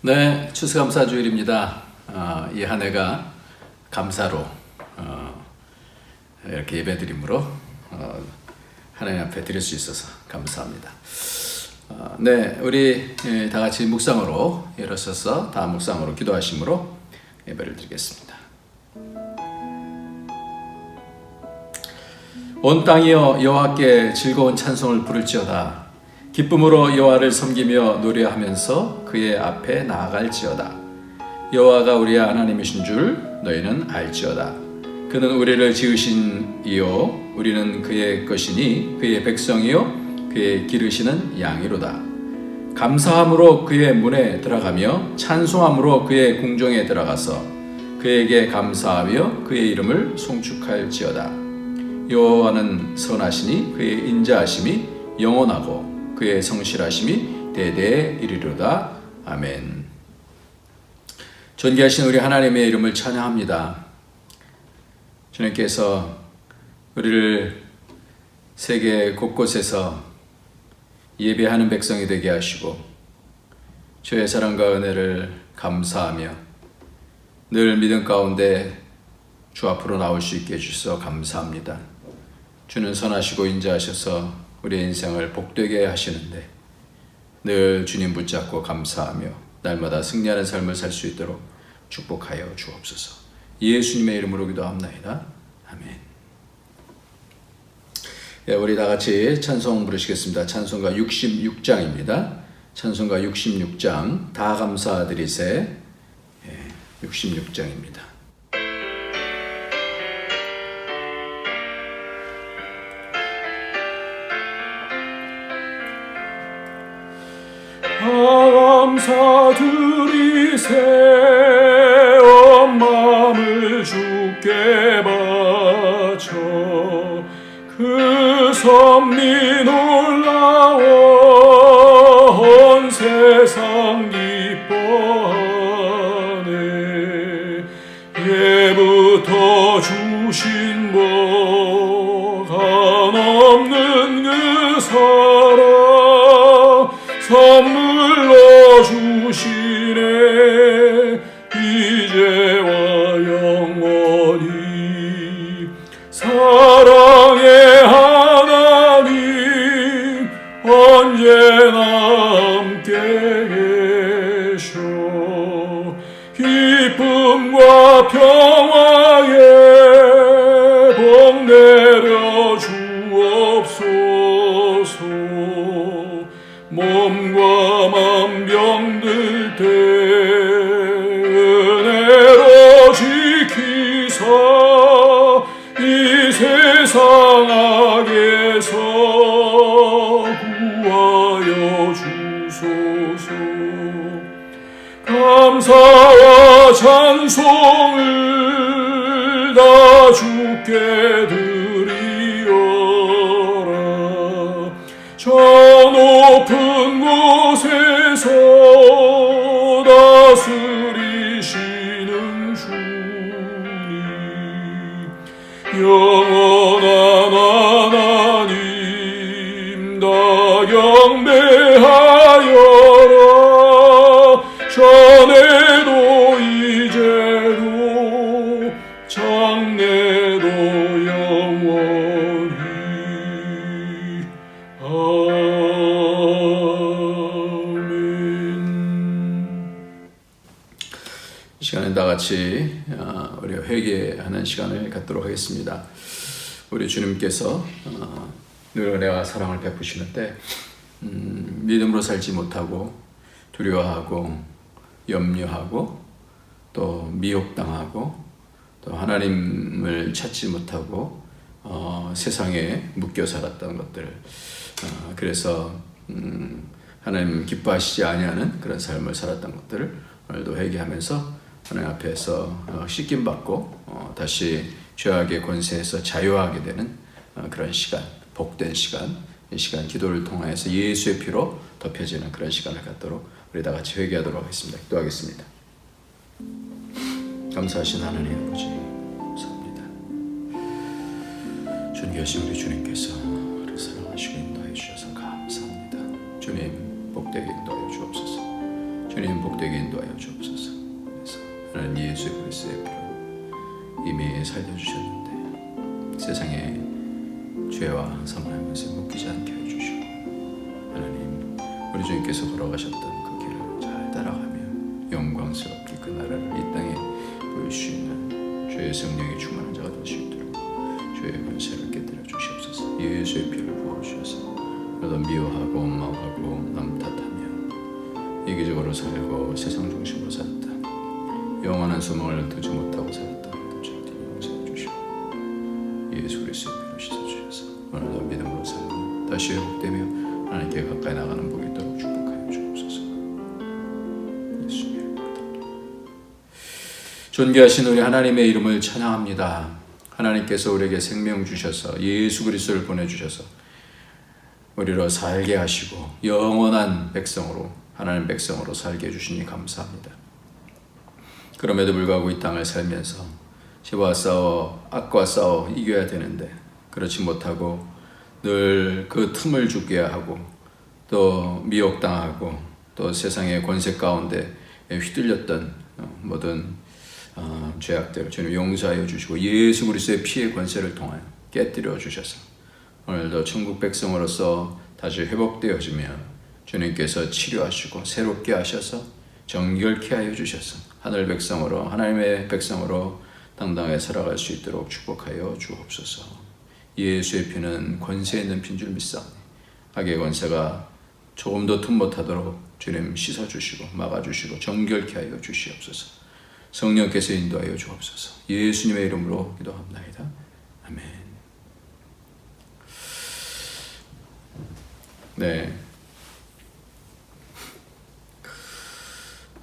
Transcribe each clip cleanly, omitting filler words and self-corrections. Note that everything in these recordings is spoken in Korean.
네, 추수감사주일입니다. 이 한 해가 감사로 이렇게 예배드림으로 하나님 앞에 드릴 수 있어서 감사합니다. 네, 우리 다 같이 묵상으로 일어서서 다음 묵상으로 기도하심으로 예배를 드리겠습니다. 온 땅이여 여호와께 즐거운 찬송을 부를지어다. 기쁨으로 여호와를 섬기며 노래하면서 그의 앞에 나아갈지어다. 여호와가 우리의 하나님이신 줄 너희는 알지어다. 그는 우리를 지으신 이요 우리는 그의 것이니 그의 백성이요 그의 기르시는 양이로다. 감사함으로 그의 문에 들어가며 찬송함으로 그의 궁정에 들어가서 그에게 감사하며 그의 이름을 송축할지어다. 여호와는 선하시니 그의 인자하심이 영원하고 그의 성실하심이 대대에 이르리로다. 아멘. 존귀하신 우리 하나님의 이름을 찬양합니다. 주님께서 우리를 세계 곳곳에서 예배하는 백성이 되게 하시고 주의 사랑과 은혜를 감사하며 늘 믿음 가운데 주 앞으로 나올 수 있게 해주셔서 감사합니다. 주는 선하시고 인자하셔서 우리의 인생을 복되게 하시는데 늘 주님 붙잡고 감사하며 날마다 승리하는 삶을 살 수 있도록 축복하여 주옵소서. 예수님의 이름으로 기도합나이다. 아멘. 예, 우리 다 같이 찬송 부르시겠습니다. 찬송가 66장입니다. 찬송가 66장 다 감사드리세. 66장입니다. 감사드리세. 온 마음을 주께 바쳐 그 섭리 놀라워 온 세상 기뻐하네. 예부터 주신 복 한없는 그 사랑 선물로 주시네. 이제와 영원히 사랑의 하나님 언제나 함께 계셔. 기쁨과 평화에 복 내려 주옵소서. 몸과 맘 병들 때 은혜로 지키사 이 세상 악에서 구하여 주소서. 감사와 찬송을 다 주께 드리어라. 저 높은 곳에서 다스리시는 주님 영원한 하나님 다 경배하여라. 전에도 이제도 장래도 영원히 이 시간에 다 같이 우리가 회개하는 시간을 갖도록 하겠습니다. 우리 주님께서 늘 은혜와 사랑을 베푸시는데 믿음으로 살지 못하고 두려워하고 염려하고 또 미혹당하고 또 하나님을 찾지 못하고 세상에 묶여 살았던 것들, 그래서 하나님 기뻐하시지 아니하는 그런 삶을 살았던 것들을 오늘도 회개하면서 하나님 앞에서 씻김받고 다시 죄악의 권세에서 자유하게 되는 그런 시간, 복된 시간, 이 시간 기도를 통하여서 예수의 피로 덮여지는 그런 시간을 갖도록 우리 다 같이 회개하도록 하겠습니다. 기도하겠습니다. 감사하신 하나님 아버지 감사합니다. 존귀하신 우리 주님께서 우리를 사랑하시고 인도해 주셔서 감사합니다. 주님 복되게 인도하여 주옵소서. 주님 복되게 인도하여 주옵소서. 그래서 하나님 예수 그리스도의 피로 이미 살려주셨는데 세상에 죄와 사망의 것에 묶이지 않게 해주시고 하나님 우리 주님께서 걸어가셨던 그 길을 잘 따라가며 영광스럽게 그 나라를 이 땅에 보일 수 있는 주의 성령이 충만한 자가 될 수 있도록 주의 권세를 깨뜨려 주시옵소서. 예수의 피를 부어주셔서 너도 미워하고 원망하고 남 탓하며 이기적으로 살고 세상 중심으로 살았다. 영원한 소망을 두지 못하고 살았다. 용서해 주시고 예수 그리스도의 피로 씻어주셔서 오늘도 믿음으로 살고 다시 회복되며 하나님께 가까이 나가는 복이 있도록 축복하여 주옵소서. 예수님 존귀하신 우리 하나님의 이름을 찬양합니다. 하나님께서 우리에게 생명 주셔서 예수 그리스도를 보내주셔서 우리로 살게 하시고 영원한 백성으로 하나님 백성으로 살게 해주시니 감사합니다. 그럼에도 불구하고 이 땅을 살면서 죄와 싸워 악과 싸워 이겨야 되는데 그렇지 못하고 늘 그 틈을 죽게 하고 또 미혹당하고 또 세상의 권세 가운데 휘둘렸던 모든 죄악들을 주님 용서하여 주시고 예수 그리스도의 피의 권세를 통하여 깨뜨려 주셔서 오늘도 천국 백성으로서 다시 회복되어지며 주님께서 치료하시고 새롭게 하셔서 정결케 하여 주셔서 하늘 백성으로 하나님의 백성으로 당당하게 살아갈 수 있도록 축복하여 주옵소서. 예수의 피는 권세 있는 피인 줄 믿사오니 악의 권세가 조금도 틈 못하도록 주님 씻어주시고 막아주시고 정결케 하여 주시옵소서. 성령께서 인도하여 주옵소서. 예수님의 이름으로 기도합나이다. 아멘. 네.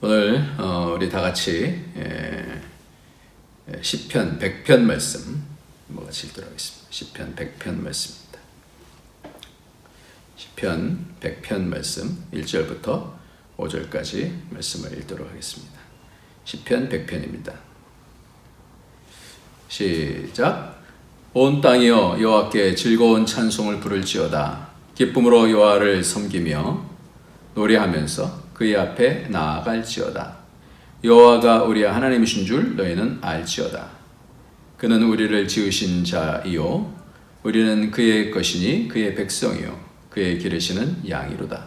오늘 우리 다 같이 시편 100편 말씀 같이 읽도록 하겠습니다. 시편 100편 말씀입니다. 시편 100편 말씀 1절부터 5절까지 말씀을 읽도록 하겠습니다. 시편 100편입니다. 시작. 온 땅이여 여호와께 즐거운 찬송을 부를지어다. 기쁨으로 여호와를 섬기며 노래하면서 그의 앞에 나아갈지어다. 여호와가 우리 하나님이신 줄 너희는 알지어다. 그는 우리를 지으신 자이요 우리는 그의 것이니 그의 백성이요 그의 기르시는 양이로다.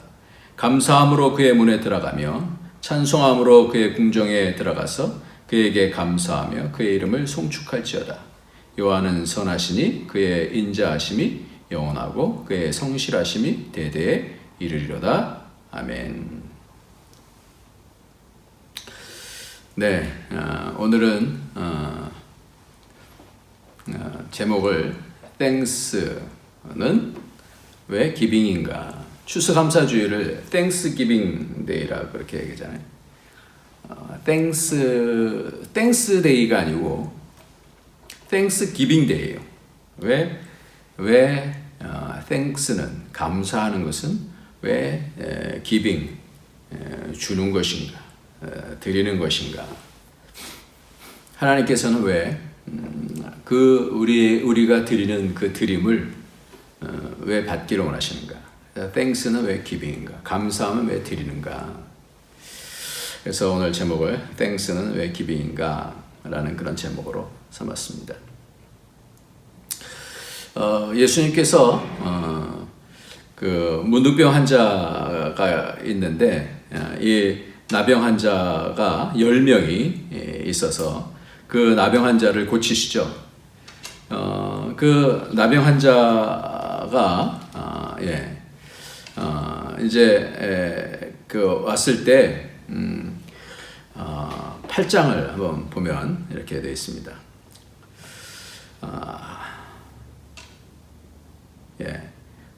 감사함으로 그의 문에 들어가며 찬송함으로 그의 궁정에 들어가서 그에게 감사하며 그의 이름을 송축할지어다. 여호와는 선하시니 그의 인자하심이 영원하고 그의 성실하심이 대대에 이르리로다. 아멘. 네, 오늘은 제목을 Thanks는 왜 기빙인가? 추수감사주의를 Thanksgiving Day라고 그렇게 얘기하잖아요. Thanks Day가 아니고 Thanksgiving Day예요. 왜 Thanks는 감사하는 것은 왜 giving 주는 것인가? 드리는 것인가? 하나님께서는 왜 우리가 드리는 그 드림을 왜 받기를 원하시는가? Thanks는 왜 giving인가? 감사함은 왜 드리는가? 그래서 오늘 제목을 Thanks는 왜 giving인가? 라는 그런 제목으로 삼았습니다. 예수님께서 그 문둥병 환자가 있는데 이 나병 환자가 10명이 있어서 그 나병 환자를 고치시죠. 그 나병 환자가 이제 그 왔을 때 8장을 한번 보면 이렇게 되어 있습니다.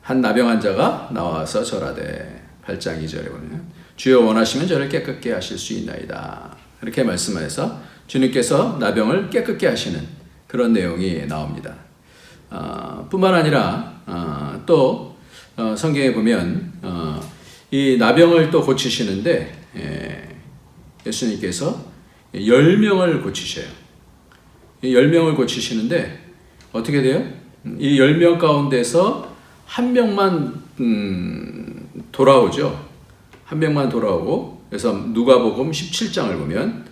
한 나병 환자가 나와서 절하되 8장 2절에 보면 주여 원하시면 저를 깨끗게 하실 수 있나이다. 이렇게 말씀하셔서 주님께서 나병을 깨끗게 하시는 그런 내용이 나옵니다. 뿐만 아니라 또 성경에 보면 이 나병을 또 고치시는데 예수님께서 10명을 고치셔요. 이 10명을 고치시는데 어떻게 돼요? 이 10명 가운데서 한 명만 돌아오죠. 한 명만 돌아오고 그래서 누가복음 17장을 보면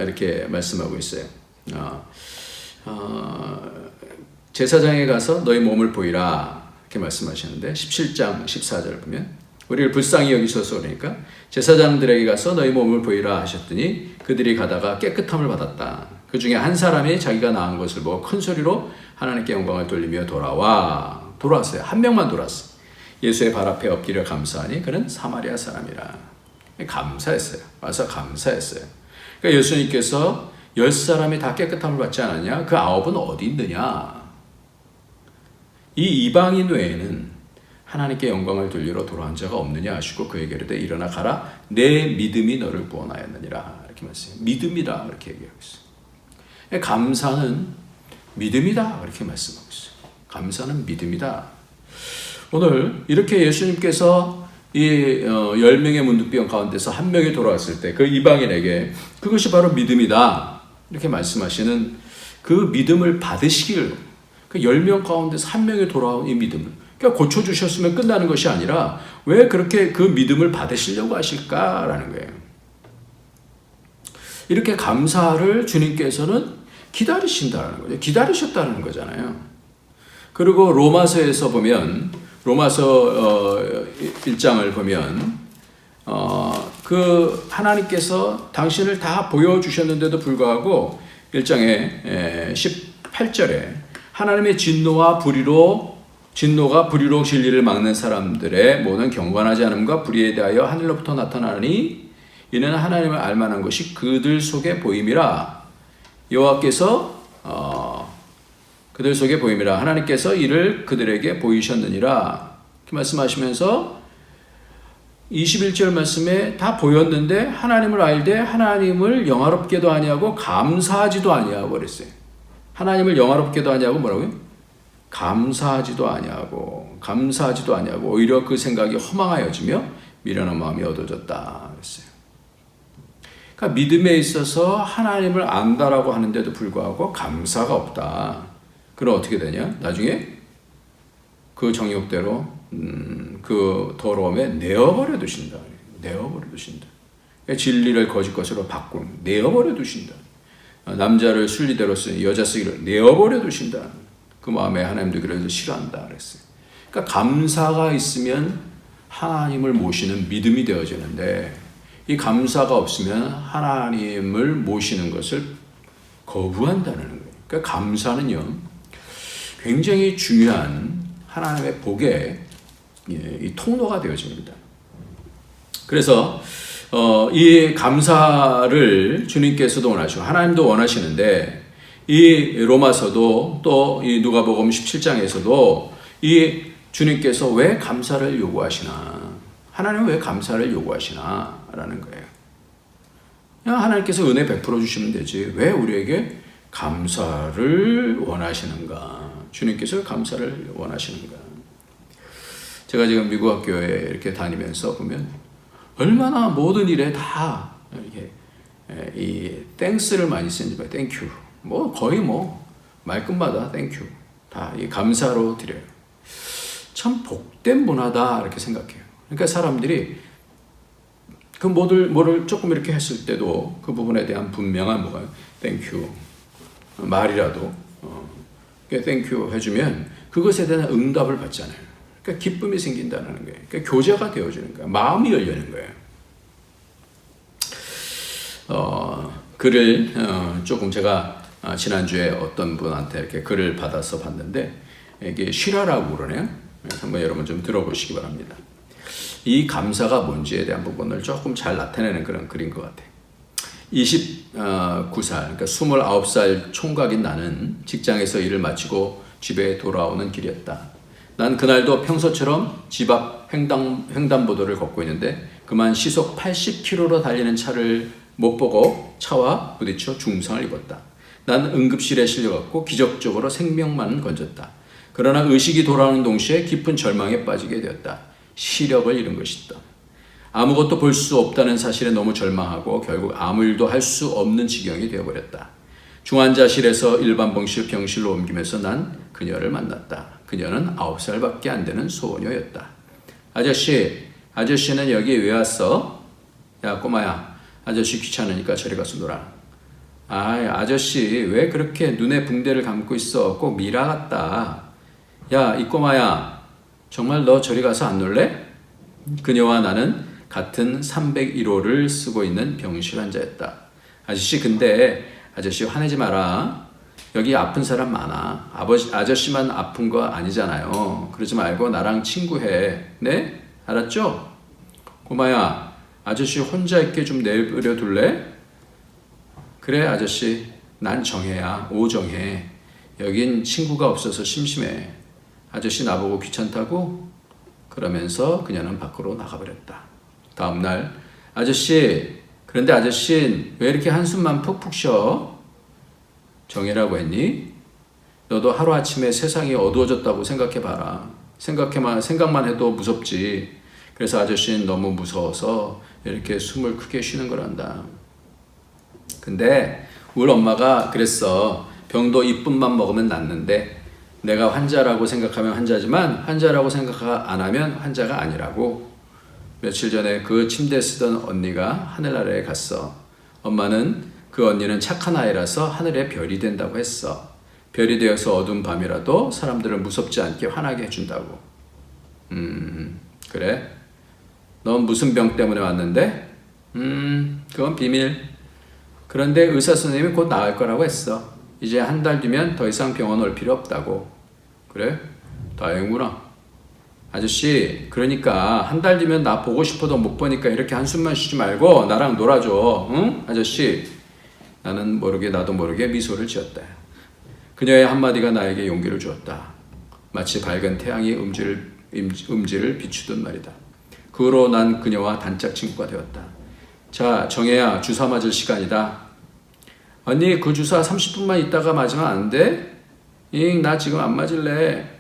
이렇게 말씀하고 있어요. 제사장에 가서 너희 몸을 보이라 이렇게 말씀하시는데 17장 14절 보면 우리를 불쌍히 여기셔서 그러니까 제사장들에게 가서 너희 몸을 보이라 하셨더니 그들이 가다가 깨끗함을 받았다. 그 중에 한 사람이 자기가 나은 것을 보고 큰 소리로 하나님께 영광을 돌리며 돌아왔어요. 한 명만 돌아왔어요. 예수의 발 앞에 엎드려 감사하니 그는 사마리아 사람이라. 감사했어요. 와서 감사했어요. 그러니까 예수님께서 10사람이 다 깨끗함을 받지 않았냐? 그 9은 어디 있느냐? 이 이방인 외에는 하나님께 영광을 돌리러 돌아온 자가 없느냐 하시고 그에게 이르되 일어나 가라 내 믿음이 너를 구원하였느니라 이렇게 말씀해요. 믿음이다 이렇게 얘기하고 있어요. 감사는 믿음이다 이렇게 말씀하고 있어요. 감사는 믿음이다. 오늘 이렇게 예수님께서 이 10명의 문둥병 가운데서 한 명이 돌아왔을 때 그 이방인에게 그것이 바로 믿음이다 이렇게 말씀하시는 그 믿음을 받으시길 그 10명 가운데서 한 명이 돌아온 이 믿음을 그러니까 고쳐주셨으면 끝나는 것이 아니라 왜 그렇게 그 믿음을 받으시려고 하실까라는 거예요. 이렇게 감사를 주님께서는 기다리신다는 거죠. 기다리셨다는 거잖아요. 그리고 로마서에서 보면 로마서 1장을 보면 그 하나님께서 당신을 다 보여주셨는데도 불구하고 1장의 18절에 하나님의 진노가 불의로 진리를 막는 사람들의 모든 경건하지 않음과 불의에 대하여 하늘로부터 나타나니 이는 하나님을 알만한 것이 그들 속에 보임이라. 여호와께서 그들 속에 보임이라. 하나님께서 이를 그들에게 보이셨느니라. 이렇게 말씀하시면서 21절 말씀에 다 보였는데 하나님을 알되 하나님을 영화롭게도 아니하고 감사하지도 아니하고 그랬어요. 하나님을 영화롭게도 아니하고 뭐라고요? 감사하지도 아니하고 오히려 그 생각이 허망하여지며 미련한 마음이 얻어졌다 그랬어요. 그러니까 믿음에 있어서 하나님을 안다라고 하는데도 불구하고 감사가 없다. 그럼 어떻게 되냐? 나중에 그 정욕대로 그 더러움에 내어버려 두신다. 그러니까 진리를 거짓 것으로 바꾸는 내어버려 두신다. 남자를 순리대로 쓰니 여자 쓰기를 내어버려 두신다. 그 마음에 하나님도 그래서 싫어한다 그랬어요. 그러니까 감사가 있으면 하나님을 모시는 믿음이 되어지는데 이 감사가 없으면 하나님을 모시는 것을 거부한다는 거예요. 그러니까 감사는요 굉장히 중요한 하나님의 복의 이 통로가 되어집니다. 그래서 이 감사를 주님께서도 원하시고 하나님도 원하시는데 이 로마서도 또 이 누가복음 17장에서도 이 주님께서 왜 감사를 요구하시나? 하나님은 왜 감사를 요구하시나? 라는 거예요. 그냥 하나님께서 은혜 베풀어 주시면 되지. 왜 우리에게 감사를 원하시는가? 주님께서 감사를 원하시는가? 제가 지금 미국 학교에 이렇게 다니면서 보면 얼마나 모든 일에 다 이렇게 이 땡스를 많이 쓰는지 봐요. 땡큐. 거의 말끝마다 땡큐. 다 이 감사로 드려요. 참 복된 문화다 이렇게 생각해요. 그러니까 사람들이 그 뭐를 조금 이렇게 했을 때도 그 부분에 대한 분명한 땡큐 말이라도 땡큐 해주면 그것에 대한 응답을 받잖아요. 그러니까 기쁨이 생긴다는 거예요. 그러니까 교제가 되어지는 거예요. 마음이 열리는 거예요. 글을 조금 제가 지난주에 어떤 분한테 이렇게 글을 받아서 봤는데 이게 쉬라라고 그러네요. 그래서 한번 여러분 좀 들어보시기 바랍니다. 이 감사가 뭔지에 대한 부분을 조금 잘 나타내는 그런 글인 것 같아요. 29살, 그러니까 29살 총각인 나는 직장에서 일을 마치고 집에 돌아오는 길이었다. 난 그날도 평소처럼 집 앞 횡단보도를 걷고 있는데 그만 시속 80km로 달리는 차를 못 보고 차와 부딪혀 중상을 입었다. 난 응급실에 실려갔고 기적적으로 생명만 건졌다. 그러나 의식이 돌아오는 동시에 깊은 절망에 빠지게 되었다. 시력을 잃은 것이다. 아무것도 볼 수 없다는 사실에 너무 절망하고 결국 아무 일도 할 수 없는 지경이 되어버렸다. 중환자실에서 일반 병실로 옮기면서 난 그녀를 만났다. 그녀는 9살밖에 안 되는 소녀였다. 아저씨는 여기 왜 왔어? 야 꼬마야, 아저씨 귀찮으니까 저리 가서 놀아. 아이 아저씨 왜 그렇게 눈에 붕대를 감고 있어? 꼭 미라 같다. 야 이 꼬마야, 정말 너 저리 가서 안 놀래? 그녀와 나는 같은 301호를 쓰고 있는 병실 환자였다. 아저씨 근데 아저씨 화내지 마라. 여기 아픈 사람 많아. 아저씨만 아픈 거 아니잖아요. 그러지 말고 나랑 친구해. 네? 알았죠? 꼬마야, 아저씨 혼자 있게 좀 내버려 둘래? 그래 아저씨, 난 정혜야. 오정혜. 여긴 친구가 없어서 심심해. 아저씨 나보고 귀찮다고? 그러면서 그녀는 밖으로 나가버렸다. 다음날, 아저씨, 그런데 아저씨 왜 이렇게 한숨만 푹푹 쉬어? 정혜라고 했니? 너도 하루아침에 세상이 어두워졌다고 생각해봐라. 생각만 해도 무섭지. 그래서 아저씨는 너무 무서워서 이렇게 숨을 크게 쉬는 거란다. 근데 우리 엄마가 그랬어. 병도 이쁨만 먹으면 낫는데 내가 환자라고 생각하면 환자지만 환자라고 생각 안 하면 환자가 아니라고. 며칠 전에 그 침대 쓰던 언니가 하늘나라에 갔어. 엄마는 그 언니는 착한 아이라서 하늘의 별이 된다고 했어. 별이 되어서 어두운 밤이라도 사람들을 무섭지 않게 환하게 해준다고. 그래? 넌 무슨 병 때문에 왔는데? 그건 비밀. 그런데 의사 선생님이 곧 나을 거라고 했어. 이제 한 달 뒤면 더 이상 병원 올 필요 없다고. 그래? 다행이구나. 아저씨, 그러니까 한 달 뒤면 나 보고 싶어도 못 보니까 이렇게 한숨만 쉬지 말고 나랑 놀아줘. 응? 아저씨. 나는 나도 모르게 미소를 지었다. 그녀의 한마디가 나에게 용기를 주었다. 마치 밝은 태양이 음지를 비추듯 말이다. 그 후로 난 그녀와 단짝 친구가 되었다. 자, 정혜야, 주사 맞을 시간이다. 언니, 그 주사 30분만 있다가 맞으면 안 돼? 나 지금 안 맞을래.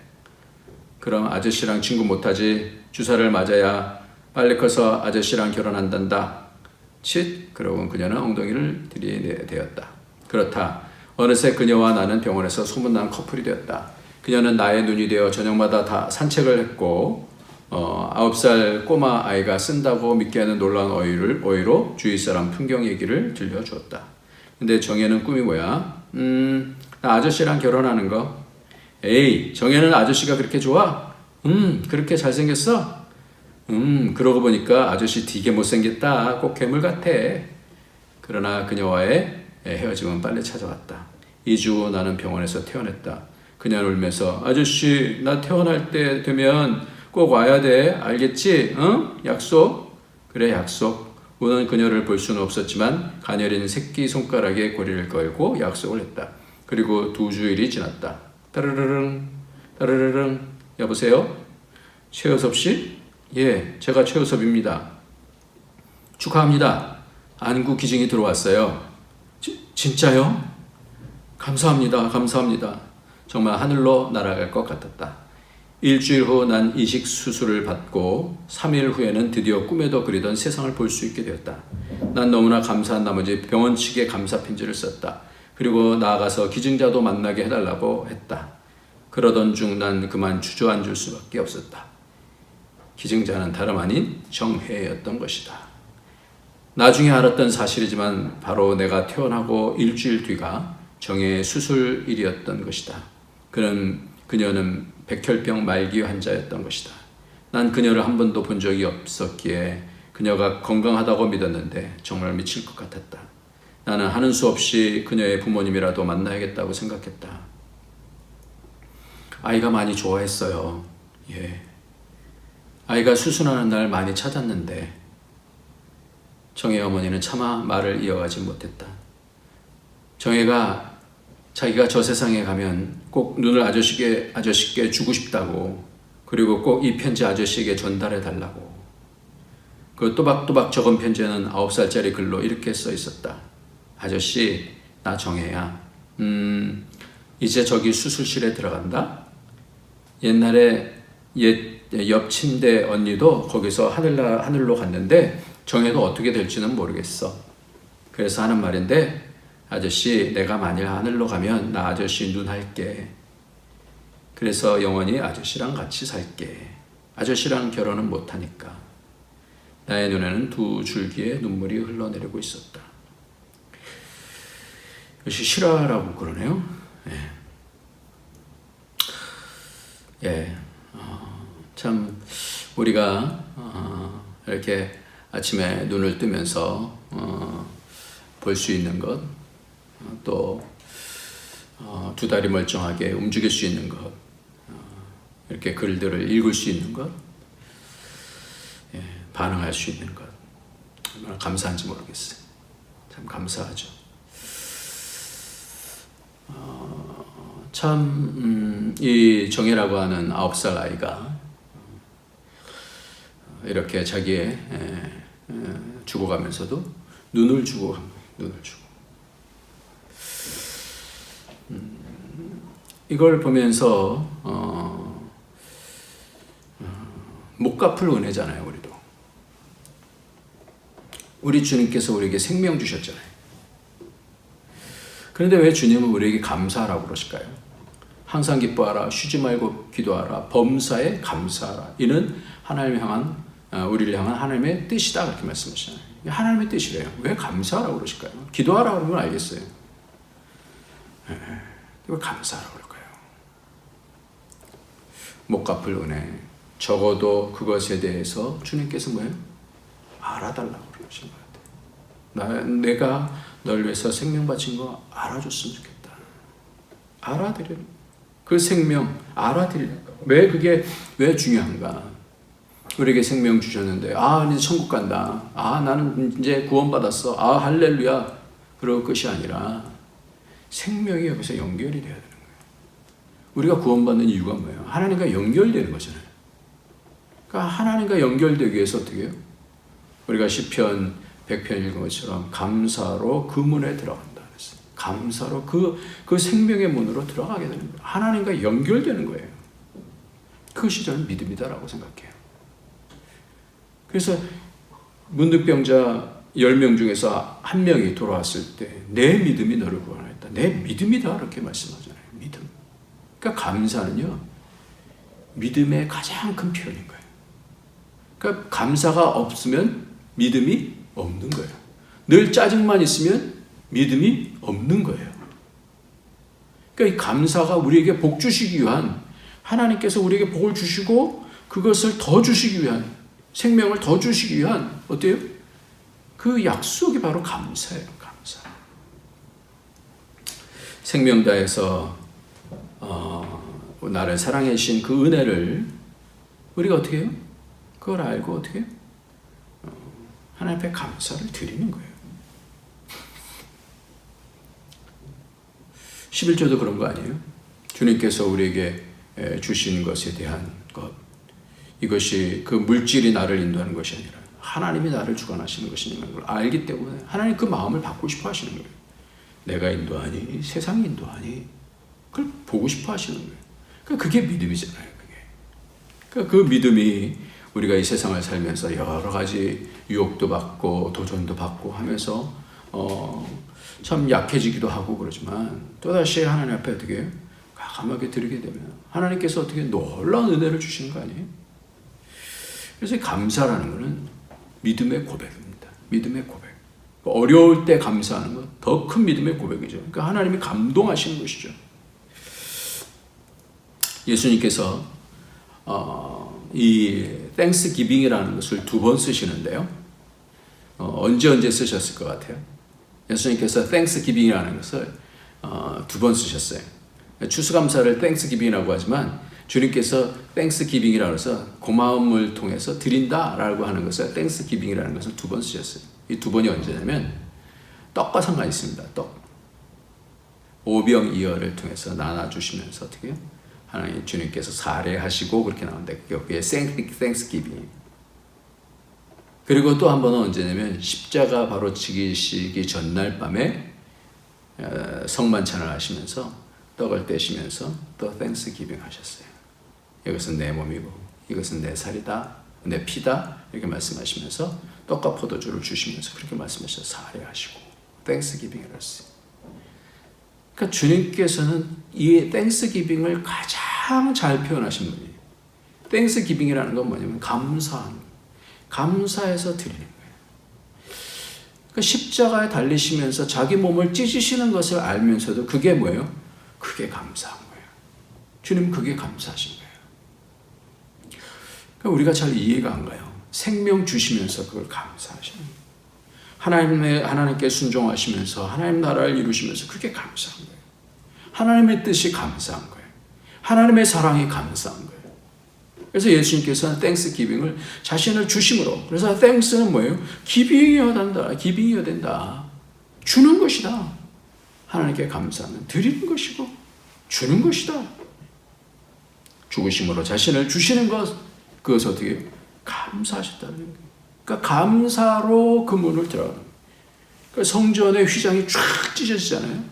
그럼 아저씨랑 친구 못하지. 주사를 맞아야 빨리 커서 아저씨랑 결혼한단다. 칫! 그러고 그녀는 엉덩이를 들이대었다. 그렇다. 어느새 그녀와 나는 병원에서 소문난 커플이 되었다. 그녀는 나의 눈이 되어 저녁마다 다 산책을 했고 9살 꼬마 아이가 쓴다고 믿게 하는 놀라운 어휘로 주위 사람 풍경 얘기를 들려주었다. 근데 정혜는 꿈이 뭐야? 나 아저씨랑 결혼하는 거. 에이, 정혜는 아저씨가 그렇게 좋아? 그렇게 잘생겼어? 그러고 보니까 아저씨 되게 못생겼다. 꼭 괴물 같아. 그러나 그녀와의 헤어짐은 빨리 찾아왔다. 2주 후 나는 병원에서 퇴원했다. 그녀는 울면서 아저씨 나 퇴원할 때 되면 꼭 와야 돼. 알겠지? 응? 약속? 그래 약속. 우는 그녀를 볼 수는 없었지만 가녀린 새끼손가락에 고리를 걸고 약속을 했다. 그리고 2주일이 지났다. 따르르릉 따르르릉. 여보세요? 최효섭 씨? 예, 제가 최효섭입니다. 축하합니다. 안구 기증이 들어왔어요. 진짜요? 감사합니다. 감사합니다. 정말 하늘로 날아갈 것 같았다. 일주일 후 난 이식 수술을 받고 3일 후에는 드디어 꿈에도 그리던 세상을 볼 수 있게 되었다. 난 너무나 감사한 나머지 병원 측에 감사 편지를 썼다. 그리고 나아가서 기증자도 만나게 해달라고 했다. 그러던 중 난 그만 주저앉을 수밖에 없었다. 기증자는 다름 아닌 정혜였던 것이다. 나중에 알았던 사실이지만 바로 내가 퇴원하고 일주일 뒤가 정혜의 수술일이었던 것이다. 그녀는 백혈병 말기 환자였던 것이다. 난 그녀를 한 번도 본 적이 없었기에 그녀가 건강하다고 믿었는데 정말 미칠 것 같았다. 나는 하는 수 없이 그녀의 부모님이라도 만나야겠다고 생각했다. 아이가 많이 좋아했어요. 예. 아이가 수술하는 날 많이 찾았는데 정혜 어머니는 차마 말을 이어가지 못했다. 정혜가 자기가 저 세상에 가면 꼭 눈을 아저씨께 주고 싶다고, 그리고 꼭 이 편지 아저씨에게 전달해 달라고. 그 또박또박 적은 편지에는 9살짜리 글로 이렇게 써 있었다. 아저씨, 나 정혜야. 이제 저기 수술실에 들어간다. 옛날에 옆 침대 언니도 거기서 하늘로 갔는데 정혜도 어떻게 될지는 모르겠어. 그래서 하는 말인데, 아저씨, 내가 만일 하늘로 가면 나 아저씨 눈 할게. 그래서 영원히 아저씨랑 같이 살게. 아저씨랑 결혼은 못하니까. 나의 눈에는 두 줄기의 눈물이 흘러내리고 있었다. 이것이 실화라고 그러네요. 참 우리가 이렇게 아침에 눈을 뜨면서 볼 수 있는 것, 또 두 다리 멀쩡하게 움직일 수 있는 것, 이렇게 글들을 읽을 수 있는 것, 반응할 수 있는 것, 얼마나 감사한지 모르겠어요. 참 감사하죠. 이 정혜라고 하는 9살 아이가 이렇게 자기의 죽어가면서도 눈을 주고 간 거예요. 눈을 주고. 이걸 보면서 못 갚을 은혜잖아요. 우리도. 우리 주님께서 우리에게 생명 주셨잖아요. 그런데 왜 주님은 우리에게 감사하라고 그러실까요? 항상 기뻐하라, 쉬지 말고 기도하라, 범사에 감사하라. 이는 하나님을 향한 우리를 향한 하나님의 뜻이다. 그렇게 말씀하시잖아요. 하나님의 뜻이래요. 왜 감사하라고 그러실까요? 기도하라고 그러면 알겠어요. 왜 감사하라고 그럴까요? 못 갚을 은혜. 적어도 그것에 대해서 주님께서 뭐예요? 알아달라고 그러신 것 같아요. 내가 널 위해서 생명 바친 거 알아줬으면 좋겠다. 알아드리는 그 생명 알아드리려고. 왜 그게 왜 중요한가? 우리에게 생명 주셨는데 이제 천국 간다. 나는 이제 구원받았어. 할렐루야. 그럴 것이 아니라 생명이 여기서 연결이 돼야 되는 거예요. 우리가 구원받는 이유가 뭐예요? 하나님과 연결되는 거잖아요. 그러니까 하나님과 연결되기 위해서 어떻게 해요? 우리가 시편 100편 읽은 것처럼 감사로 그 문에 들어간다 그랬어요. 감사로 그 생명의 문으로 들어가게 되는 거예요. 하나님과 연결되는 거예요. 그것이 저는 믿음이다라고 생각해요. 그래서 문득병자 10명 중에서 한 명이 돌아왔을 때 내 믿음이 너를 구원하였다. 내 믿음이다 이렇게 말씀하잖아요. 믿음. 그러니까 감사는요. 믿음의 가장 큰 표현인 거예요. 그러니까 감사가 없으면 믿음이 없는 거예요. 늘 짜증만 있으면 믿음이 없는 거예요. 그러니까 이 감사가 우리에게 복 주시기 위한, 하나님께서 우리에게 복을 주시고 그것을 더 주시기 위한, 생명을 더 주시기 위한 어때요? 그 약속이 바로 감사예요. 감사. 생명다에서 나를 사랑해 주신 그 은혜를 우리가 어떻게 해요? 그걸 알고 어떻게 해요? 하나님 앞에 감사를 드리는 거예요. 11조도 그런 거 아니에요? 주님께서 우리에게 주신 것에 대한 것, 이것이 그 물질이 나를 인도하는 것이 아니라 하나님이 나를 주관하시는 것이라는 걸 알기 때문에 하나님 그 마음을 받고 싶어 하시는 거예요. 내가 인도하니 세상이 인도하니 그걸 보고 싶어 하시는 거예요. 그러니까 그게 믿음이잖아요. 그러니까 그 믿음이 우리가 이 세상을 살면서 여러 가지 유혹도 받고 도전도 받고 하면서 참 약해지기도 하고 그러지만 또다시 하나님 앞에 어떻게 해요? 과감하게 드리게 되면 하나님께서 어떻게 놀라운 은혜를 주시는 거 아니에요? 그래서 감사라는 것은 믿음의 고백입니다. 믿음의 고백. 어려울 때 감사하는 것 더 큰 믿음의 고백이죠. 그러니까 하나님이 감동하시는 것이죠. 예수님께서 이 땡스기빙이라는 것을 2번 쓰시는데요. 언제 쓰셨을 것 같아요? 예수님께서 땡스기빙이라는 것을 2번 쓰셨어요. 추수감사를 땡스기빙이라고 하지만 주님께서 땡스기빙이라고 해서 고마움을 통해서 드린다라고 하는 것을 땡스기빙이라는 것을 2번 쓰셨어요. 이 2번이 언제냐면 떡과 상관이 있습니다. 떡. 오병이어를 통해서 나눠주시면서 어떻게 해요? 하나님 주님께서 사례하시고 그렇게 나오는데 그게 땡스기빙. 그리고 또 한 번은 언제냐면 십자가 바로 지기시기 전날 밤에 성만찬을 하시면서 떡을 떼시면서 또 땡스기빙 하셨어요. 이것은 내 몸이고 이것은 내 살이다, 내 피다 이렇게 말씀하시면서 떡과 포도주를 주시면서 그렇게 말씀하셔서 사례하시고 땡스기빙을 했어요. 그러니까 주님께서는 이 땡스기빙을 가장 잘 표현하신 분이에요. 땡스기빙이라는 건 뭐냐면 감사하는 거예요. 감사해서 드리는 거예요. 그러니까 십자가에 달리시면서 자기 몸을 찢으시는 것을 알면서도 그게 뭐예요? 그게 감사한 거예요. 주님 그게 감사하신 거예요. 그러니까 우리가 잘 이해가 안 가요. 생명 주시면서 그걸 감사하시는 거예요. 하나님께 순종하시면서 하나님 나라를 이루시면서 그게 감사한 거예요. 하나님의 뜻이 감사한 거예요. 하나님의 사랑이 감사한 거예요. 그래서 예수님께서는 땡스 기빙을 자신을 주심으로, 그래서 땡스는 뭐예요? 기빙이어야 된다. 주는 것이다. 하나님께 감사하는 드리는 것이고 주는 것이다. 죽으심으로 자신을 주시는 것, 그것을 어떻게 감사하셨다는 거예요. 그러니까 감사로 그 문을 들어가는 거예요. 그러니까 성전의 휘장이 쫙 찢어지잖아요.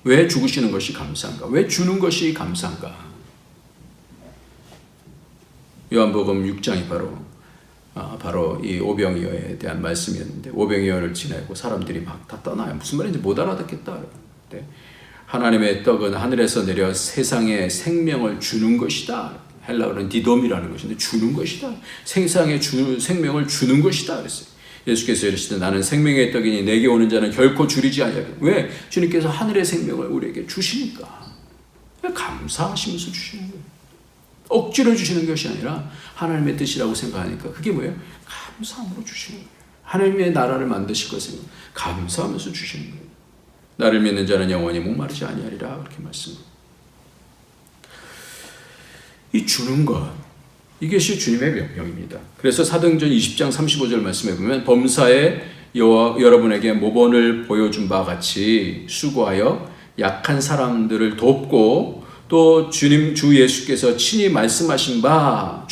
왜 죽으시는 것이 감사한가? 왜 주는 것이 감사한가? 요한복음 6장이 바로 이 오병이어에 대한 말씀이었는데, 오병이어를 지내고 사람들이 막 다 떠나요. 무슨 말인지 못 알아듣겠다. 하나님의 떡은 하늘에서 내려 세상에 생명을 주는 것이다. 헬라어는 디돔이라는 것인데 주는 것이다. 세상에 생명을 주는 것이다 그랬어요. 예수께서 이르시되 나는 생명의 떡이니 내게 오는 자는 결코 줄이지 아니하리라. 왜? 주님께서 하늘의 생명을 우리에게 주시니까. 감사하시면서 주시는 거예요. 억지로 주시는 것이 아니라 하나님의 뜻이라고 생각하니까 그게 뭐예요? 감사함으로 주시는 거예요. 하나님의 나라를 만드실 것을 감사하면서 주시는 거예요. 나를 믿는 자는 영원히 목마르지 아니하리라 그렇게 말씀합니다. 이 주는 것, 이것이 주님의 명령입니다. 그래서 사도행전 20장 35절 말씀해 보면 범사에 여러분에게 모본을 보여준 바와 같이 수고하여 약한 사람들을 돕고 또 주 예수께서 친히 말씀하신 바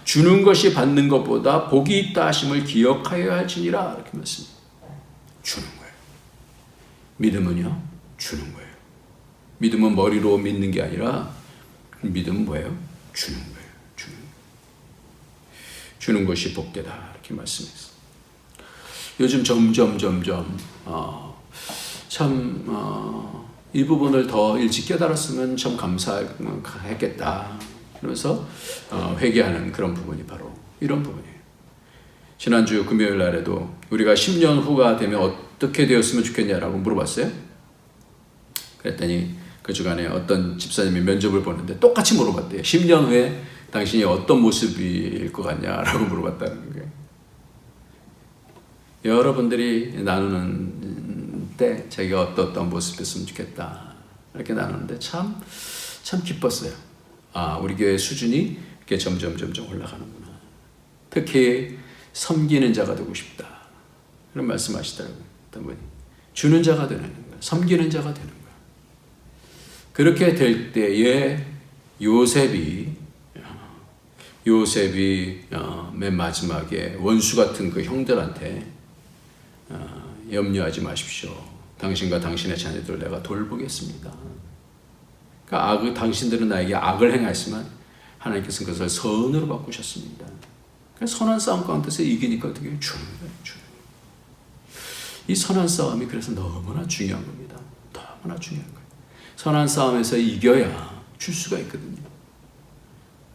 주는 것이 받는 것보다 복이 있다 하심을 기억하여야 할지니라 이렇게 말씀합니다. 주는 거예요. 믿음은요, 주는 거예요. 믿음은 머리로 믿는 게 아니라 믿음은 뭐예요? 주는 거예요. 주는 것이 복되다 이렇게 말씀했어요. 요즘 점점 이 부분을 더 일찍 깨달았으면 참 감사했겠다. 그러면서 회개하는 그런 부분이 바로 이런 부분이에요. 지난주 금요일 날에도 우리가 10년 후가 되면 어떻게 되었으면 좋겠냐라고 물어봤어요. 그랬더니 그 주간에 어떤 집사님이 면접을 보는데 똑같이 물어봤대요. 10년 후에 당신이 어떤 모습일 것 같냐라고 물어봤다는 거예요. 여러분들이 나누는 때 자기가 어떤 모습이었으면 좋겠다 이렇게 나누는데 참 기뻤어요. 우리 교회 수준이 이렇게 점점 올라가는구나. 특히 섬기는 자가 되고 싶다 그런 말씀하시더라고요. 어떤 분이 주는 자가 되는 거야. 섬기는 자가 되는 거야. 그렇게 될 때에 요셉이 맨 마지막에 원수 같은 그 형들한테 염려하지 마십시오. 당신과 당신의 자녀들을 내가 돌보겠습니다. 그러니까 당신들은 나에게 악을 행하였지만 하나님께서는 그것을 선으로 바꾸셨습니다. 그러니까 선한 싸움 가운데서 이기니까 어떻게 주는 거예요. 이 선한 싸움이 그래서 너무나 중요한 겁니다. 너무나 중요한 거예요. 선한 싸움에서 이겨야 줄 수가 있거든요.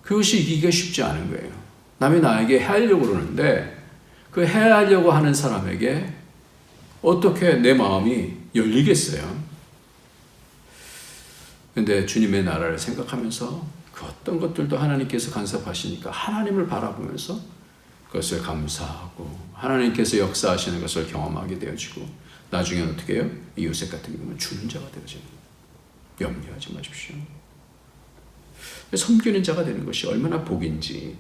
그것이 이기기가 쉽지 않은 거예요. 남이 나에게 해하려고 그러는데 그 해하려고 하는 사람에게 어떻게 내 마음이 열리겠어요? 근데 주님의 나라를 생각하면서 그 어떤 것들도 하나님께서 간섭하시니까 하나님을 바라보면서 그것을 감사하고 하나님께서 역사하시는 것을 경험하게 되어지고 나중에는 어떻게 해요? 이 요셉 같은 경우는 주는 자가 되어집니다. 염려하지 마십시오. 섬기는 자가 되는 것이 얼마나 복인지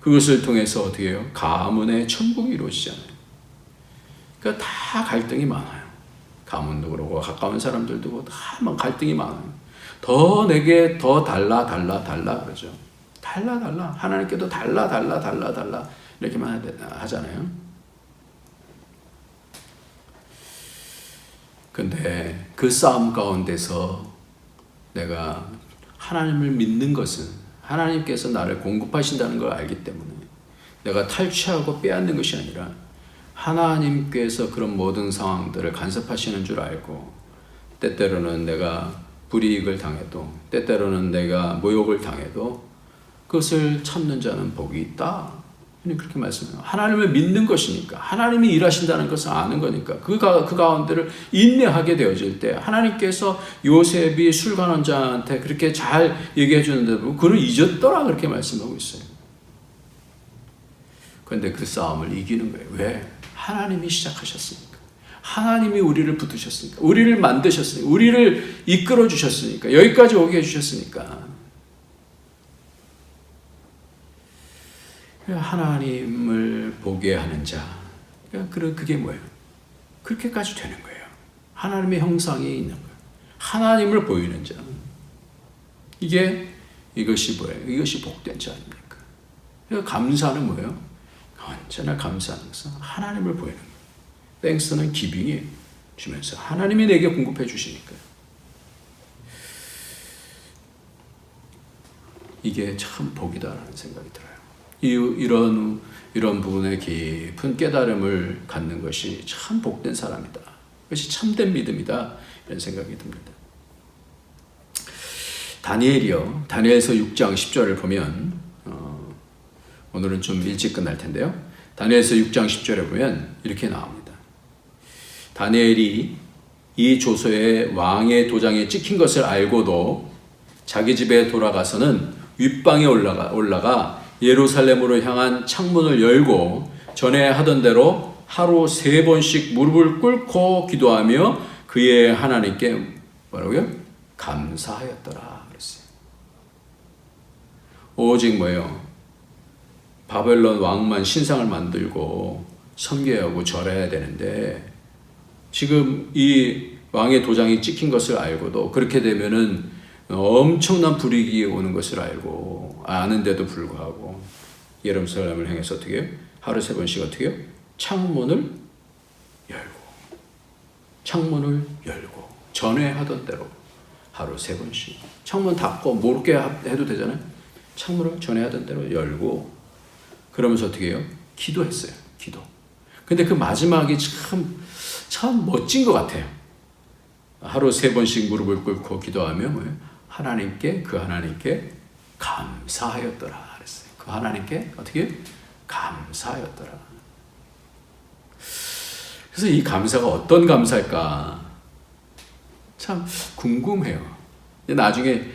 그것을 통해서 어떻게 해요? 가문의 천국이 이루어지잖아요. 그러니까 다 갈등이 많아요. 가문도 그러고 가까운 사람들도 그렇고 다 갈등이 많아요. 더 내게 더 달라 그러죠. 달라 하나님께도 달라 이렇게만 하잖아요. 근데 그 싸움 가운데서 내가 하나님을 믿는 것은 하나님께서 나를 공급하신다는 걸 알기 때문에 내가 탈취하고 빼앗는 것이 아니라 하나님께서 그런 모든 상황들을 간섭하시는 줄 알고 때때로는 내가 불이익을 당해도 때때로는 내가 모욕을 당해도 그것을 참는 자는 복이 있다. 그렇게 말씀해요. 하나님을 믿는 것이니까, 하나님이 일하신다는 것을 아는 거니까, 그 가운데를 인내하게 되어질 때, 하나님께서 요셉이 술관원장한테 그렇게 잘 얘기해 주는데도 그를 잊었더라, 그렇게 말씀하고 있어요. 그런데 그 싸움을 이기는 거예요. 왜? 하나님이 시작하셨으니까. 하나님이 우리를 붙드셨으니까. 우리를 만드셨으니까. 우리를 이끌어 주셨으니까. 여기까지 오게 해주셨으니까. 하나님을 보게 하는 자. 그게 뭐예요? 그렇게까지 되는 거예요. 하나님의 형상이 있는 거예요. 하나님을 보이는 자. 이것이 뭐예요? 이것이 복된 자 아닙니까? 감사는 뭐예요? 언제나 감사하는 것은 하나님을 보이는 거예요. 땡스는 기빙이 주면서 하나님이 내게 공급해 주시니까요. 이게 참 복이다라는 생각이 들어요. 이런 부분에 깊은 깨달음을 갖는 것이 참 복된 사람이다. 그것이 참된 믿음이다. 이런 생각이 듭니다. 다니엘이요. 다니엘서 6장 10절을 보면 오늘은 좀 일찍 끝날 텐데요. 다니엘서 6장 10절에 보면 이렇게 나옵니다. 다니엘이 이 조서에 왕의 도장에 찍힌 것을 알고도 자기 집에 돌아가서는 윗방에 올라가 예루살렘으로 향한 창문을 열고 전에 하던 대로 하루 3번씩 무릎을 꿇고 기도하며 그의 하나님께 뭐라고요? 감사하였더라 그랬어요. 오직 뭐예요? 바벨론 왕만 신상을 만들고 섬겨야 하고 절해야 되는데 지금 이 왕의 도장이 찍힌 것을 알고도 그렇게 되면은 엄청난 불이익이 오는 것을 알고 아는데도 불구하고 예루살렘을 향해서 어떻게 해요? 하루 3번씩 어떻게 해요? 창문을 열고 전에 하던 대로 하루 3번씩 창문 닫고 모르게 해도 되잖아요. 창문을 전에 하던 대로 열고 그러면서 어떻게 해요? 기도했어요. 기도. 근데 그 마지막이 참 멋진 것 같아요. 하루 3번씩 무릎을 꿇고 기도하며 뭐예요? 그 하나님께 감사하였더라 그랬어요. 그 하나님께 어떻게 감사하였더라. 그래서 이 감사가 어떤 감사일까 참 궁금해요. 나중에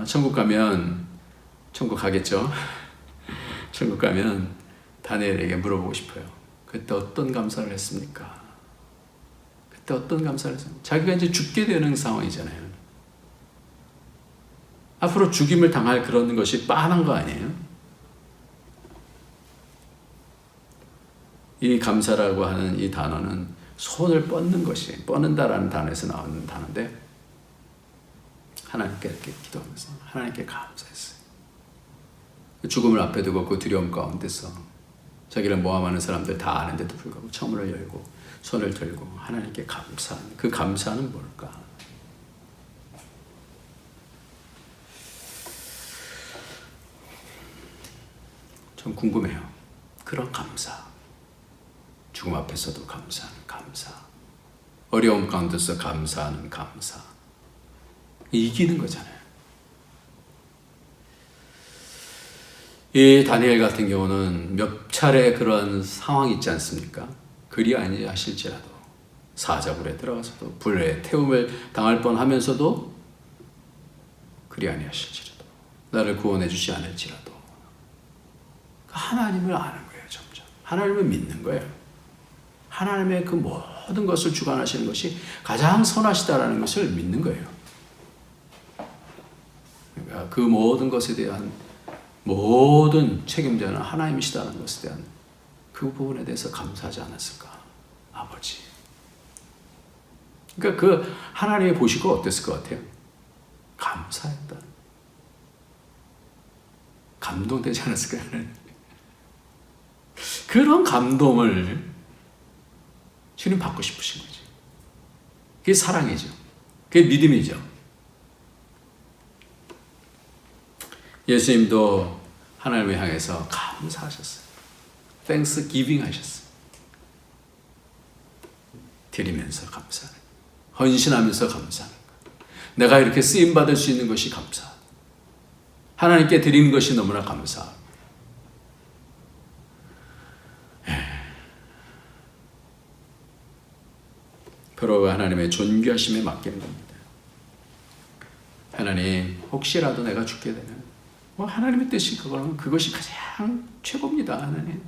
천국 가면 천국 가겠죠. 천국 가면 다니엘에게 물어보고 싶어요. 그때 어떤 감사를 했습니까? 그때 어떤 감사를 했습니까? 자기가 이제 죽게 되는 상황이잖아요. 앞으로 죽임을 당할 그런 것이 빤한 거 아니에요? 이 감사라고 하는 이 단어는 손을 뻗는다라는 단어에서 나오는 단어인데 하나님께 이렇게 기도하면서 하나님께 감사했어요. 죽음을 앞에 두고 그 두려움 가운데서 자기를 모함하는 사람들 다 아는데도 불구하고 창문을 열고 손을 들고 하나님께 감사하는 그 감사는 뭘까? 좀 궁금해요. 그런 감사. 죽음 앞에서도 감사하는 감사. 어려움 가운데서 감사하는 감사. 이기는 거잖아요. 이 다니엘 같은 경우는 몇 차례 그런 상황이 있지 않습니까? 그리 아니하실지라도 사자굴에 들어가서도 불에 태움을 당할 뻔하면서도 그리 아니하실지라도 나를 구원해 주지 않을지라도 하나님을 아는 거예요. 점점 하나님을 믿는 거예요. 하나님의 그 모든 것을 주관하시는 것이 가장 선하시다라는 것을 믿는 거예요. 그러니까 그 모든 것에 대한 모든 책임자는 하나님이시다는 것에 대한 그 부분에 대해서 감사하지 않았을까? 아버지. 그러니까 그 하나님이 보시고 어땠을 것 같아요? 감사했다. 감동되지 않았을까요? 그런 감동을 주님 받고 싶으신 거죠. 그게 사랑이죠. 그게 믿음이죠. 예수님도 하나님을 향해서 감사하셨어요. Thanks giving 하셨어요. 드리면서 감사하는 헌신하면서 감사하는 것. 내가 이렇게 쓰임받을 수 있는 것이 감사. 하나님께 드리는 것이 너무나 감사하고 바로 하나님의 존귀하심에 맡기는 겁니다. 하나님, 혹시라도 내가 죽게 되면 하나님의 뜻이 그거는 그것이 가장 최고입니다. 하나님.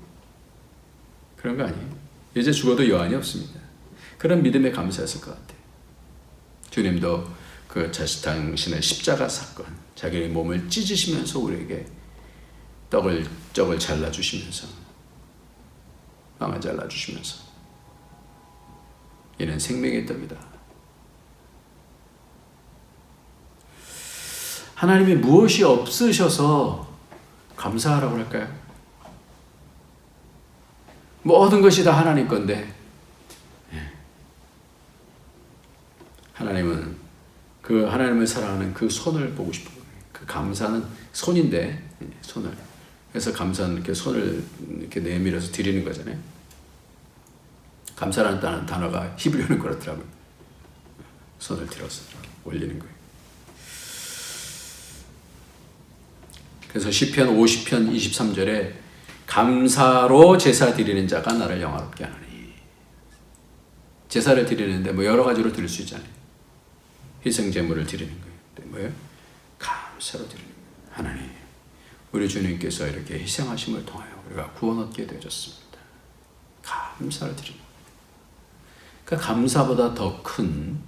그런 거 아니에요. 이제 죽어도 여한이 없습니다. 그런 믿음에 감사했을 것 같아요. 주님도 그 당신의 십자가 사건, 자기의 몸을 찢으시면서 우리에게 떡을 잘라주시면서 빵을 잘라주시면서 이는 생명의 떡이다. 하나님이 무엇이 없으셔서 감사하라고 할까요? 모든 것이 다 하나님 건데 하나님은 그 하나님을 사랑하는 그 손을 보고 싶은 거예요. 그 감사는 손인데 손을 그래서 감사는 이렇게 손을 이렇게 내밀어서 드리는 거잖아요. 감사라는 단어가 히브리어는 그렇더라고요. 손을 들어서 올리는 거예요. 그래서 시편 50편 23절에 감사로 제사 드리는 자가 나를 영화롭게 하나니. 제사를 드리는데 여러 가지로 드릴 수 있잖아요. 희생 제물을 드리는 거예요. 뭐예요? 감사로 드리는 거예요. 하나님, 우리 주님께서 이렇게 희생하심을 통하여 우리가 구원 얻게 되어졌습니다. 감사를 드리는 거예요. 그러니까 감사보다 더 큰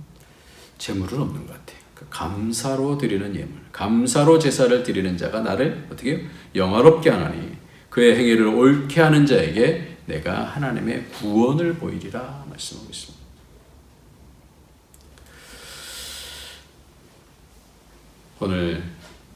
제물은 없는 것 같아요. 그러니까 감사로 드리는 예물, 감사로 제사를 드리는 자가 나를 어떻게 영화롭게 하나니 그의 행위를 옳게 하는 자에게 내가 하나님의 구원을 보이리라 말씀하고 있습니다. 오늘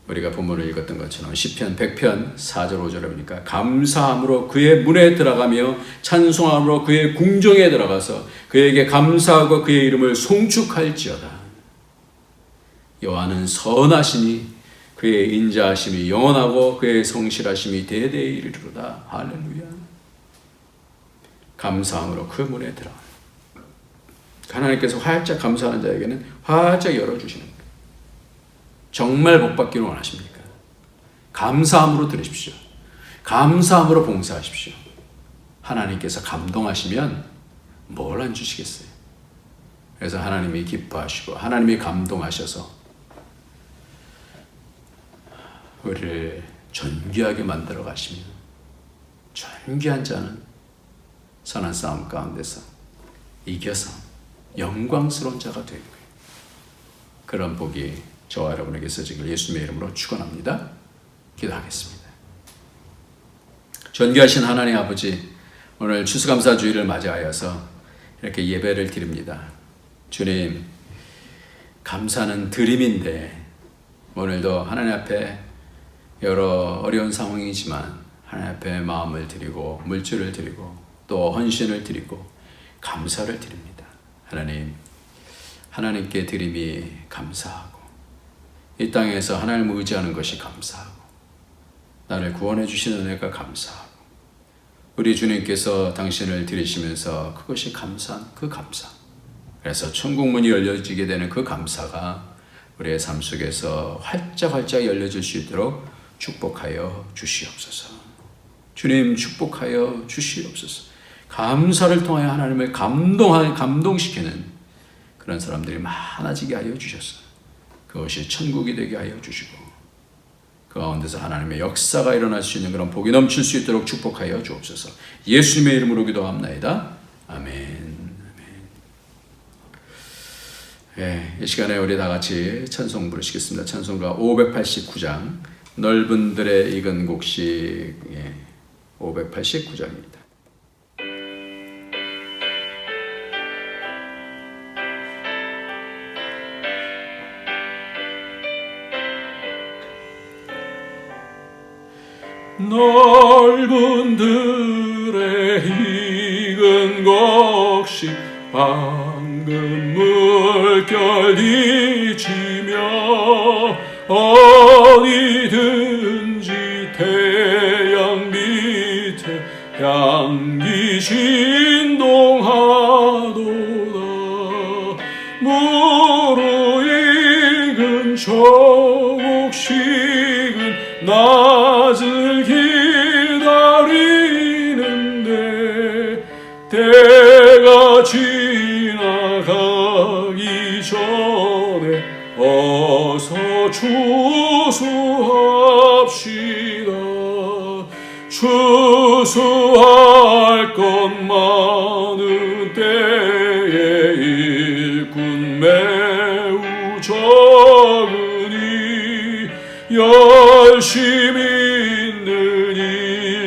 우리가 본문을 읽었던 것처럼 시편 100편 4절 5절에 보니까 감사함으로 그의 문에 들어가며 찬송함으로 그의 궁정에 들어가서 그에게 감사하고 그의 이름을 송축할지어다. 여호와는 선하시니 그의 인자하심이 영원하고 그의 성실하심이 대대에 이르리로다. 할렐루야. 감사함으로 그 문에 들어가. 하나님께서 활짝 감사하는 자에게는 활짝 열어주시는 거예요. 정말 복받기를 원하십니까? 감사함으로 들으십시오. 감사함으로 봉사하십시오. 하나님께서 감동하시면 뭘 안 주시겠어요? 그래서 하나님이 기뻐하시고 하나님이 감동하셔서 우리를 존귀하게 만들어 가시면 존귀한 자는 선한 싸움 가운데서 이겨서 영광스러운 자가 되는 거예요. 그런 복이 저와 여러분에게 있어지길 예수님의 이름으로 축원합니다. 기도하겠습니다. 존귀하신 하나님 아버지, 오늘 추수감사주일을 맞이하여서 이렇게 예배를 드립니다. 주님, 감사는 드림인데 오늘도 하나님 앞에 여러 어려운 상황이지만 하나님 앞에 마음을 드리고 물질을 드리고 또 헌신을 드리고 감사를 드립니다. 하나님, 하나님께 드림이 감사하고 이 땅에서 하나님을 의지하는 것이 감사하고 나를 구원해 주시는 은혜가 감사하고 우리 주님께서 당신을 들이시면서 그것이 감사한 그 감사, 그래서 천국문이 열려지게 되는 그 감사가 우리의 삶 속에서 활짝활짝 열려질 수 있도록 축복하여 주시옵소서. 주님, 축복하여 주시옵소서. 감사를 통하여 하나님을 감동시키는 그런 사람들이 많아지게 하여 주셔서 그것이 천국이 되게 하여 주시고 그 가운데서 하나님의 역사가 일어날 수 있는 그런 복이 넘칠 수 있도록 축복하여 주옵소서. 예수님의 이름으로 기도합나이다. 아멘. 네, 이 시간에 우리 다 같이 찬송 부르시겠습니다. 찬송가 589장 넓은 들의 익은 곡식 589장입니다. 넓은 들의 익은 곡식 방금 물결이 치며 어디든지 태양 밑에 향기 신동하도다. 무르익은 저 곡식은 때가 지나가기 전에 어서 추수합시다. 추수할 것 많은 때에 일꾼 매우 적으니 열심히 있는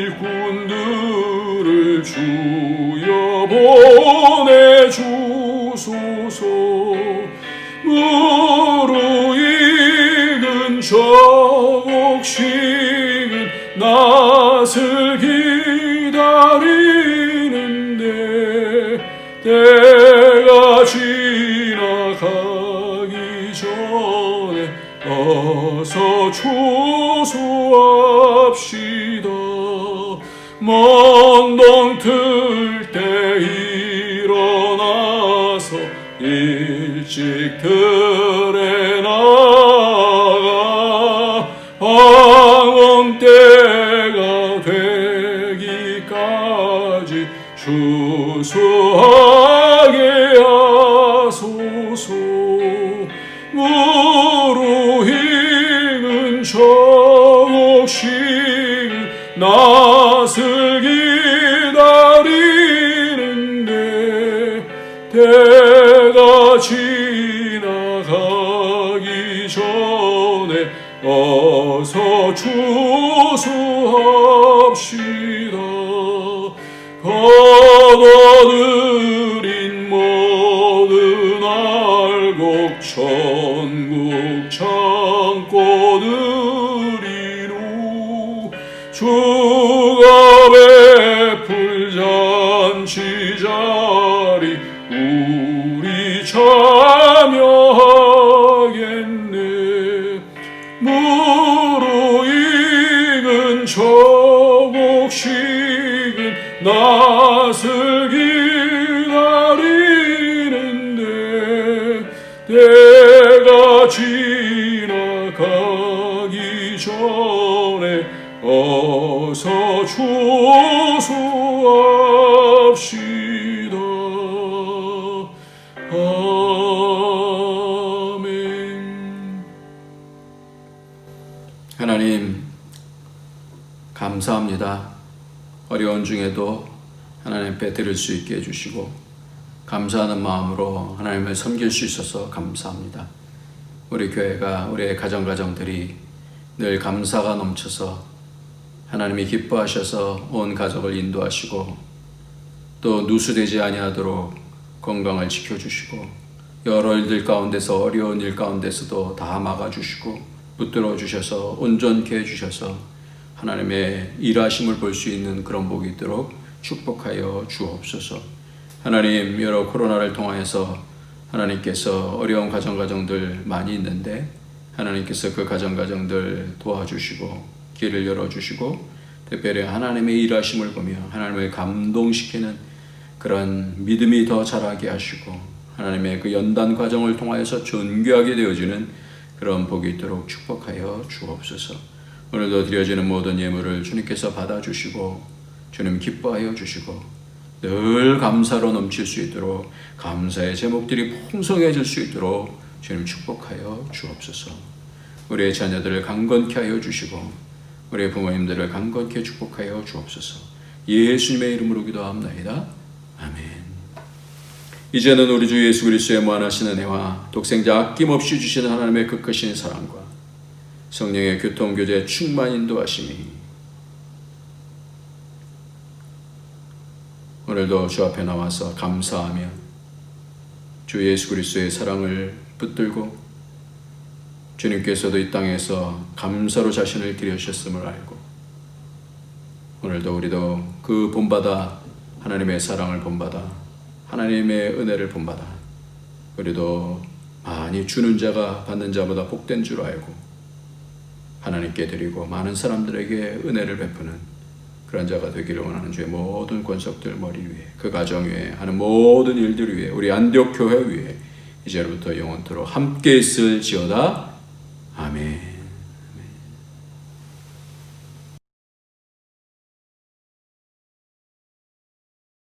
일꾼들을 주여 보내주소서. 무르익은 적옥식은 낫을 기다리는데 때가 지나가기 전에 어서 추수합시다. 먼 동 틀 때 일어나서 일찍 들에 나가 방언 때가 되기까지 추수하게 하소서. 무르익은 적옥식은 낫을 기다리는데 때가 지나가기 전에 어서 추수합시다. 거둬들인 모든 알곡 천국 창고들이로 주가 베풀 잔치 자리 우리 참여하겠네. 무르익은 적옥식은 낫을 기다리는데 때가 지나가기 전에 어서 추수합시다. 아멘. 하나님 감사합니다. 어려운 중에도 하나님 앞에 드릴 수 있게 해주시고 감사하는 마음으로 하나님을 섬길 수 있어서 감사합니다. 우리 교회가 우리의 가정들이 늘 감사가 넘쳐서 하나님이 기뻐하셔서 온 가족을 인도하시고 또 누수되지 아니하도록 건강을 지켜주시고 여러 일들 가운데서 어려운 일 가운데서도 다 막아주시고 붙들어 주셔서 온전케 해주셔서 하나님의 일하심을 볼 수 있는 그런 복이 있도록 축복하여 주옵소서. 하나님, 여러 코로나를 통하여서 하나님께서 어려운 가정들 많이 있는데 하나님께서 그 가정들 도와주시고 길을 열어주시고 특별히 하나님의 일하심을 보며 하나님을 감동시키는 그런 믿음이 더 자라게 하시고 하나님의 그 연단 과정을 통하여서 존귀하게 되어지는 그런 복이 있도록 축복하여 주옵소서. 오늘도 드려지는 모든 예물을 주님께서 받아주시고 주님 기뻐하여 주시고 늘 감사로 넘칠 수 있도록 감사의 제목들이 풍성해질 수 있도록 주님 축복하여 주옵소서. 우리의 자녀들을 강건케 하여 주시고 우리의 부모님들을 강건케 축복하여 주옵소서. 예수님의 이름으로 기도합나이다. 아멘. 이제는 우리 주 예수 그리스도의 무한하신 은혜와 독생자 아낌없이 주시는 하나님의 그 크신 사랑과 성령의 교통교제 충만 인도하심이 오늘도 주 앞에 나와서 감사하며 주 예수 그리스도의 사랑을 붙들고 주님께서도 이 땅에서 감사로 자신을 드리셨음을 알고 오늘도 우리도 그 본받아 하나님의 사랑을 본받아 하나님의 은혜를 본받아 우리도 많이 주는 자가 받는 자보다 복된 줄 알고 하나님께 드리고 많은 사람들에게 은혜를 베푸는 그런 자가 되기를 원하는 주의 모든 권속들 머리 위에 그 가정 위에 하는 모든 일들 위에 우리 안디옥 교회 위에 이제부터 영원토록 함께 있을지어다. 아멘.